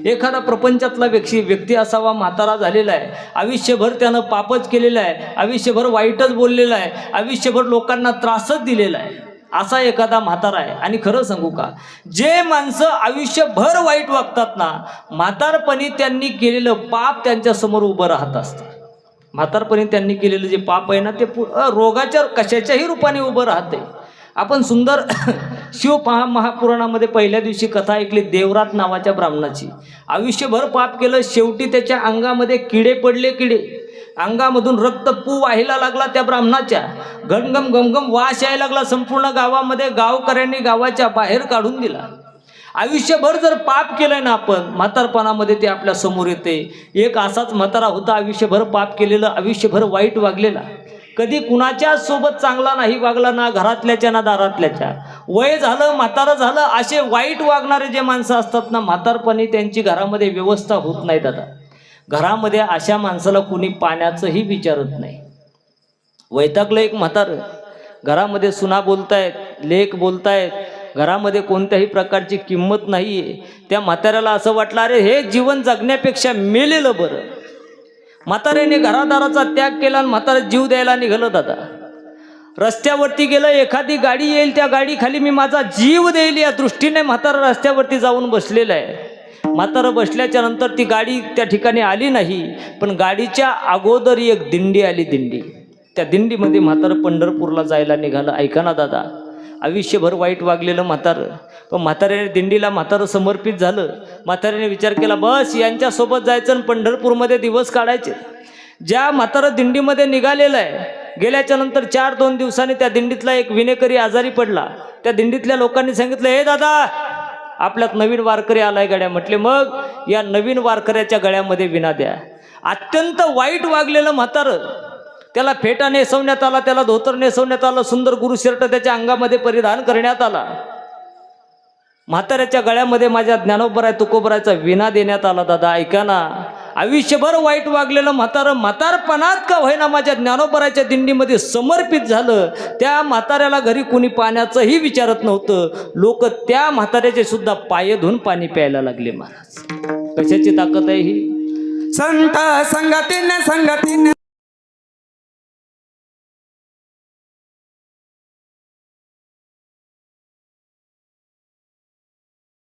एखादा प्रपंचातला व्यक्ती असावा, म्हातारा झालेला आहे, आयुष्यभर त्यानं पापच केलेलं आहे, आयुष्यभर वाईटच बोललेलं आहे, आयुष्यभर लोकांना त्रासच दिलेला आहे, असा एखादा म्हातारा आहे. आणि खरं सांगू का, जे माणसं आयुष्यभर वाईट वागतात ना, म्हातारपणी त्यांनी केलेलं पाप त्यांच्यासमोर उभं राहत असतं. म्हातारपणी त्यांनी केलेलं जे पाप आहे ना, ते रोगाच्या कशाच्याही रूपाने उभं राहते. आपण सुंदर महापुराणामध्ये पहिल्या दिवशी कथा ऐकली देवरात नावाच्या ब्राह्मणाची. आयुष्यभर पाप केलं, शेवटी त्याच्या अंगामध्ये किडे पडले. अंगामधून रक्त पू व्हायला लागला त्या ब्राह्मणाच्या. घमघम घमघम वास यायला लागला संपूर्ण गावामध्ये. गावकऱ्यांनी गावाच्या बाहेर काढून दिला. आयुष्यभर जर पाप केलंय ना आपण, म्हातारपणामध्ये ते आपल्या समोर येते. एक असाच म्हातारा होता, आयुष्यभर पाप केलेलं, आयुष्यभर वाईट वागलेला. कधी कुणाच्या सोबत चांगला नाही वागला, ना घरातल्याच्या ना दारातल्याच्या. वय झालं, म्हातारं झालं, असे वाईट वागणारे जे माणसं असतात ना, म्हातारपणी त्यांची घरामध्ये व्यवस्था होत नाही. दादा, घरामध्ये अशा माणसाला कुणी पाण्याचंही विचारत नाही. वैतागलं एक म्हातारं. घरामध्ये सुना बोलतायत, लेक बोलतायत, घरामध्ये कोणत्याही प्रकारची किंमत नाही आहे. त्या म्हाताऱ्याला असं वाटलं, अरे हे जीवन जगण्यापेक्षा मेलेलं बरं. म्हाताऱ्याने घरादाराचा त्याग केला आणि म्हातारा जीव द्यायला निघालं. दादा, रस्त्यावरती गेलं, एखादी गाडी येईल, त्या गाडीखाली मी माझा जीव देईल या दृष्टीने म्हातारा रस्त्यावरती जाऊन बसलेला आहे. म्हातारा बसल्याच्या नंतर ती गाडी त्या ठिकाणी आली नाही, पण गाडीच्या अगोदर एक दिंडी आली. त्या दिंडीमध्ये म्हातारं पंढरपूरला जायला निघालं. ऐका ना दादा, आयुष्यभर वाईट वागलेलं म्हातारं, पण म्हाताऱ्याने दिंडीला म्हातारं समर्पित झालं. म्हाताऱ्याने विचार केला, बस यांच्यासोबत जायचं आणि पंढरपूरमध्ये दिवस काढायचे. ज्या म्हातारं दिंडीमध्ये निघालेलं आहे, गेल्याच्या नंतर 4-2 दिवसांनी त्या दिंडीतला एक विनेकरी आजारी पडला. त्या दिंडीतल्या लोकांनी सांगितलं, हे दादा, आपल्यात नवीन वारकरी आलाय गड्या. म्हटले, मग या नवीन वारकऱ्याच्या गळ्यामध्ये विना द्या. अत्यंत वाईट वागलेलं म्हातारं, त्याला फेटा नेसवण्यात आला, त्याला धोतर नेसवण्यात आलं, सुंदर गुरु शर्ट त्याच्या अंगामध्ये परिधान करण्यात आला. म्हाताऱ्याच्या गळ्यामध्ये माझ्या ज्ञानोबराय तुकोबरायचा विना देण्यात आला. दादा ऐका ना, आयुष्यभर वाईट वागलेलं म्हातारं म्हातारपणात का होईना माझ्या ज्ञानोबरायच्या दिंडीमध्ये समर्पित झालं. त्या म्हाताऱ्याला घरी कुणी पाण्याचंही विचारत नव्हतं. लोक त्या म्हाताऱ्याचे सुद्धा पाय धुवून पाणी प्यायला लागले. महाराज, कशाची ताकद आहे ही? संत संगतीने